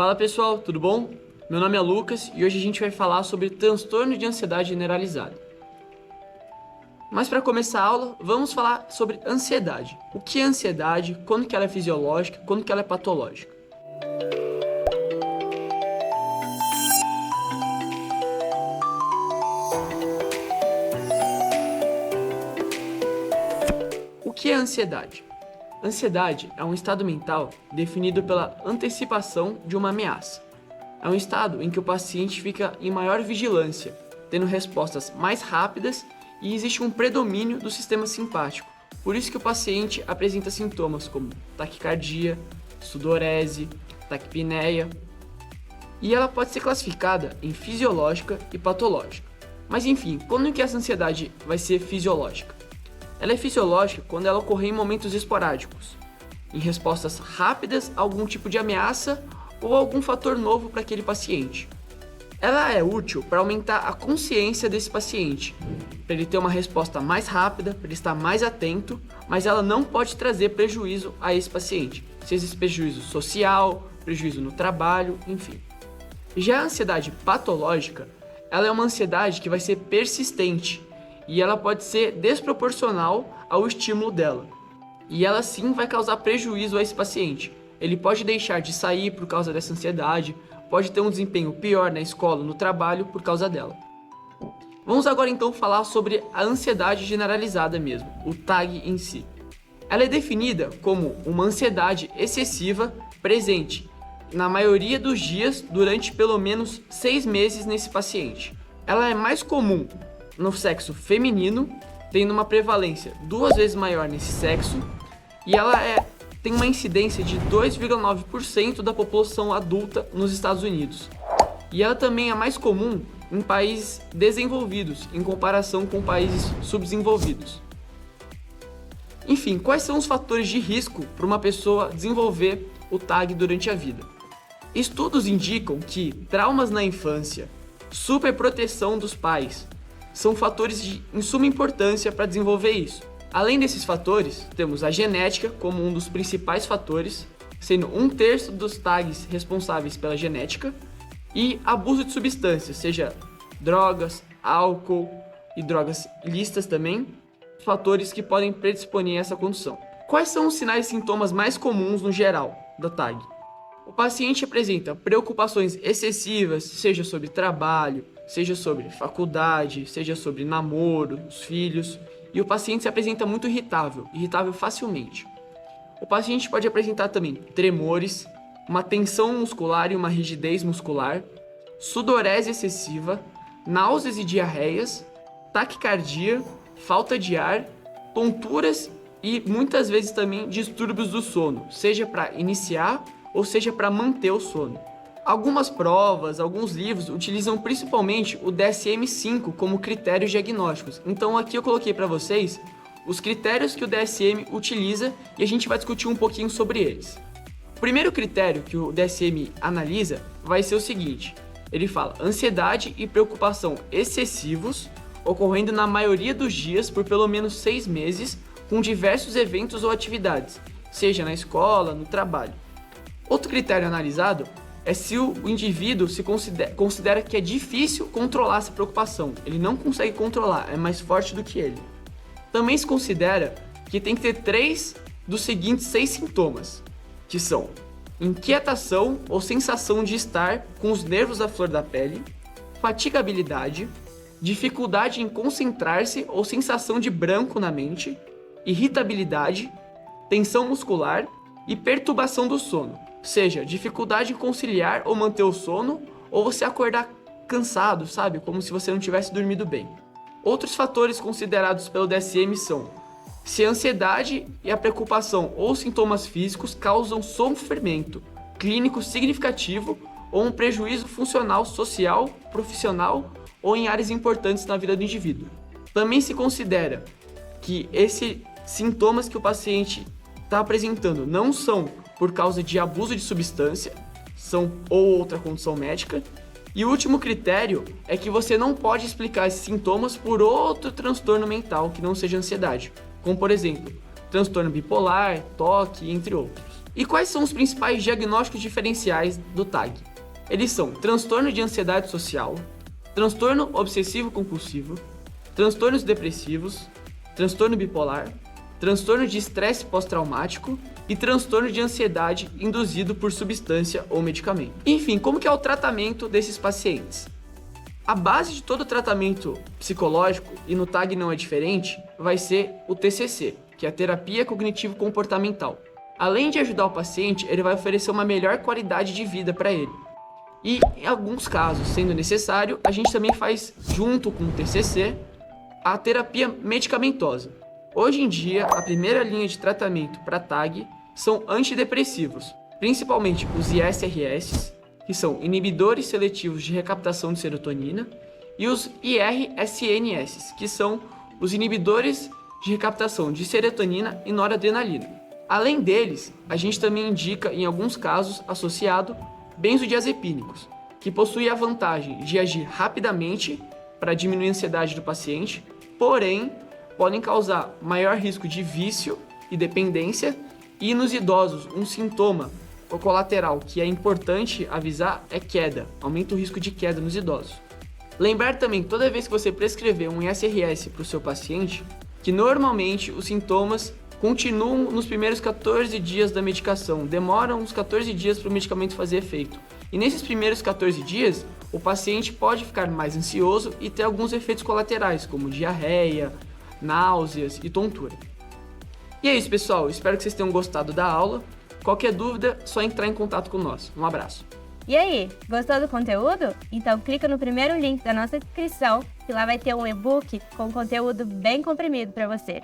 Fala pessoal, tudo bom? Meu nome é Lucas e hoje a gente vai falar sobre transtorno de ansiedade generalizada. Mas para começar a aula, vamos falar sobre ansiedade. O que é ansiedade, quando que ela é fisiológica, quando que ela é patológica. O que é ansiedade? Ansiedade é um estado mental definido pela antecipação de uma ameaça. É um estado em que o paciente fica em maior vigilância, tendo respostas mais rápidas e existe um predomínio do sistema simpático. Por isso que o paciente apresenta sintomas como taquicardia, sudorese, taquipneia, e ela pode ser classificada em fisiológica e patológica. Mas enfim, quando que essa ansiedade vai ser fisiológica? Ela é fisiológica quando ela ocorre em momentos esporádicos, em respostas rápidas a algum tipo de ameaça ou algum fator novo para aquele paciente. Ela é útil para aumentar a consciência desse paciente, para ele ter uma resposta mais rápida, para ele estar mais atento, mas ela não pode trazer prejuízo a esse paciente, seja esse prejuízo social, prejuízo no trabalho, enfim. Já a ansiedade patológica, ela é uma ansiedade que vai ser persistente e ela pode ser desproporcional ao estímulo dela. E ela sim vai causar prejuízo a esse paciente. Ele pode deixar de sair por causa dessa ansiedade, pode ter um desempenho pior na escola, no trabalho, por causa dela. Vamos agora então falar sobre a ansiedade generalizada mesmo, o TAG em si. Ela é definida como uma ansiedade excessiva presente na maioria dos dias durante pelo menos 6 meses nesse paciente. Ela é mais comum no sexo feminino, tendo uma prevalência 2 vezes maior nesse sexo, e ela tem uma incidência de 2,9% da população adulta nos Estados Unidos. E ela também é mais comum em países desenvolvidos, em comparação com países subdesenvolvidos. Enfim, quais são os fatores de risco para uma pessoa desenvolver o TAG durante a vida? Estudos indicam que traumas na infância, superproteção dos pais, são fatores de suma importância para desenvolver isso. Além desses fatores, temos a genética como um dos principais fatores, sendo 1/3 dos TAGs responsáveis pela genética, e abuso de substâncias, seja drogas, álcool e drogas ilícitas também, fatores que podem predisponer a essa condição. Quais são os sinais e sintomas mais comuns no geral da TAG? O paciente apresenta preocupações excessivas, seja sobre trabalho, seja sobre faculdade, seja sobre namoro, os filhos, e o paciente se apresenta muito irritável facilmente. O paciente pode apresentar também tremores, uma tensão muscular e uma rigidez muscular, sudorese excessiva, náuseas e diarreias, taquicardia, falta de ar, tonturas e muitas vezes também distúrbios do sono, seja para iniciar ou seja para manter o sono. Algumas provas, alguns livros utilizam principalmente o DSM-5 como critérios diagnósticos. Então aqui eu coloquei para vocês os critérios que o DSM utiliza e a gente vai discutir um pouquinho sobre eles. O primeiro critério que o DSM analisa vai ser o seguinte: ele fala ansiedade e preocupação excessivos, ocorrendo na maioria dos dias por pelo menos 6 meses, com diversos eventos ou atividades, seja na escola, no trabalho. Outro critério analisado é se o indivíduo se considera que é difícil controlar essa preocupação. Ele não consegue controlar, é mais forte do que ele. Também se considera que tem que ter 3 dos seguintes 6 sintomas, que são inquietação ou sensação de estar com os nervos à flor da pele, fatigabilidade, dificuldade em concentrar-se ou sensação de branco na mente, irritabilidade, tensão muscular e perturbação do sono. Seja dificuldade em conciliar ou manter o sono, ou você acordar cansado, sabe? Como se você não tivesse dormido bem. Outros fatores considerados pelo DSM são se a ansiedade e a preocupação ou sintomas físicos causam sofrimento clínico significativo ou um prejuízo funcional, social, profissional ou em áreas importantes na vida do indivíduo. Também se considera que esses sintomas que o paciente está apresentando não são por causa de abuso de substância, ou outra condição médica. E o último critério é que você não pode explicar esses sintomas por outro transtorno mental que não seja ansiedade, como por exemplo, transtorno bipolar, TOC, entre outros. E quais são os principais diagnósticos diferenciais do TAG? Eles são transtorno de ansiedade social, transtorno obsessivo-compulsivo, transtornos depressivos, transtorno bipolar, transtorno de estresse pós-traumático e transtorno de ansiedade induzido por substância ou medicamento. Enfim, como que é o tratamento desses pacientes? A base de todo tratamento psicológico, e no TAG não é diferente, vai ser o TCC, que é a terapia cognitivo-comportamental. Além de ajudar o paciente, ele vai oferecer uma melhor qualidade de vida para ele. E, em alguns casos, sendo necessário, a gente também faz, junto com o TCC, a terapia medicamentosa. Hoje em dia, a primeira linha de tratamento para TAG são antidepressivos, principalmente os ISRS, que são inibidores seletivos de recaptação de serotonina, e os IRSNS, que são os inibidores de recaptação de serotonina e noradrenalina. Além deles, a gente também indica, em alguns casos, associado benzodiazepínicos, que possuem a vantagem de agir rapidamente para diminuir a ansiedade do paciente, porém, podem causar maior risco de vício e dependência, e nos idosos, um sintoma colateral que é importante avisar é queda, aumenta o risco de queda nos idosos. Lembrar também, toda vez que você prescrever um ISRS para o seu paciente, que normalmente os sintomas continuam nos primeiros 14 dias da medicação, demoram uns 14 dias para o medicamento fazer efeito. E nesses primeiros 14 dias, o paciente pode ficar mais ansioso e ter alguns efeitos colaterais, como diarreia, náuseas e tontura. E é isso, pessoal. Espero que vocês tenham gostado da aula. Qualquer dúvida, é só entrar em contato com nós. Um abraço. E aí, gostou do conteúdo? Então clica no primeiro link da nossa descrição, que lá vai ter um e-book com conteúdo bem comprimido para você.